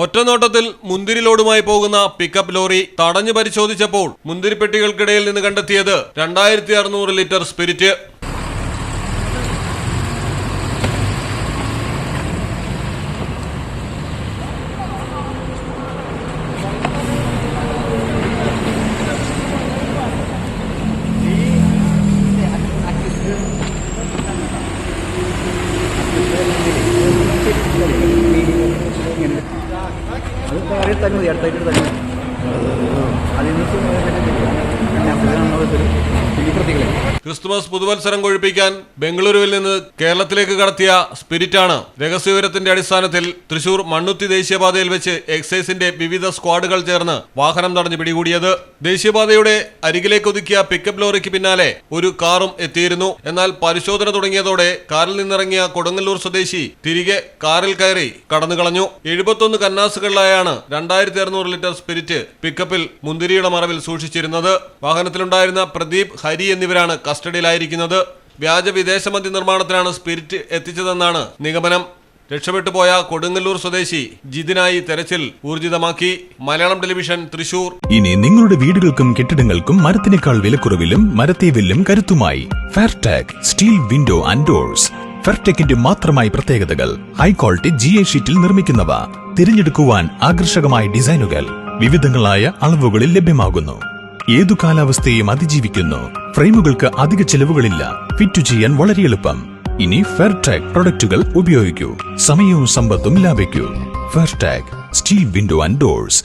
ഒറ്റനോട്ടത്തിൽ മുന്തിരി ലോഡുമായി പോകുന്ന പിക്കപ്പ് ലോറി തടഞ്ഞു പരിശോധിച്ചപ്പോൾ മുന്തിരിപ്പെട്ടികൾക്കിടയിൽ നിന്ന് കണ്ടെത്തിയത് 2600 ലിറ്റർ സ്പിരിറ്റ്. ക്രിസ്തുമസ് പുതുവത്സരം കൊഴിപ്പിക്കാൻ ബംഗളൂരുവിൽ നിന്ന് കേരളത്തിലേക്ക് കടത്തിയ സ്പിരിറ്റാണ് രഹസ്യവിവരത്തിന്റെ അടിസ്ഥാനത്തിൽ തൃശൂർ മണ്ണുത്തി ദേശീയപാതയിൽ വെച്ച് എക്സൈസിന്റെ വിവിധ സ്ക്വാഡുകൾ ചേർന്ന് വാഹനം തടഞ്ഞു പിടികൂടിയത്. ദേശീയപാതയുടെ അരികിലേക്ക് ഒതുക്കിയ പിക്കപ്പ് ലോറിക്ക് പിന്നാലെ ഒരു കാറും എത്തിയിരുന്നു. എന്നാൽ പരിശോധന തുടങ്ങിയതോടെ കാറിൽ നിന്നിറങ്ങിയ കൊടുങ്ങല്ലൂർ സ്വദേശി തിരികെ കാറിൽ കയറി കടന്നുകളഞ്ഞു. 71 കന്നാസുകളിലായാണ് 2600 ലിറ്റർ സ്പിരിറ്റ് പിക്കപ്പിൽ മുന്തിരിയുടെ മറവിൽ സൂക്ഷിച്ചിരുന്നത്. വാഹനത്തിലുണ്ടായിരുന്ന പ്രദീപ്, ഹരി എന്നിവരാണ് കസ്റ്റഡിയിലായിരിക്കുന്നത്. വ്യാജ വിദേശ മദ്യ നിർമ്മാണത്തിനാണ് സ്പിരിറ്റ് എത്തിച്ചതെന്നാണ് നിഗമനം. രക്ഷപ്പെട്ടുപോയ കൊടുങ്ങല്ലൂർ സ്വദേശി ജിതിനായി തെരച്ചിൽ ഊർജിതമാക്കി. മലയാളം ടെലിവിഷൻ, തൃശൂർ. ഇനി നിങ്ങളുടെ വീടുകൾക്കും കെട്ടിടങ്ങൾക്കും മരത്തിനേക്കാൾ വിലക്കുറവിലും മരത്തേവിലും കരുത്തുമായി ഫെയർടെക് സ്റ്റീൽ വിൻഡോ ആൻഡ് ഡോർസ്. ഫെയർടെക്കിന്റെ മാത്രമായി പ്രത്യേകതകൾ: ഹൈ ക്വാളിറ്റി GA ഷീറ്റിൽ നിർമ്മിക്കുന്നവ, തിരഞ്ഞെടുക്കുവാൻ ആകർഷകമായ ഡിസൈനുകൾ, വിവിധങ്ങളായ അളവുകളിൽ ലഭ്യമാകുന്നു. ഏതു കാലാവസ്ഥയും അതിജീവിക്കുന്നു. ഫ്രെയിമുകൾക്ക് അധിക ചെലവുകളില്ല. ഫിറ്റ് ചെയ്യാൻ വളരെ എളുപ്പം. ഇനി ഫെയർടെക് പ്രൊഡക്റ്റുകൾ ഉപയോഗിക്കൂ. സമയവും സമ്പത്തും ലാഭിക്കൂ. ഫെയർടെക് സ്റ്റീൽ വിൻഡോ ആൻഡ് ഡോർസ്.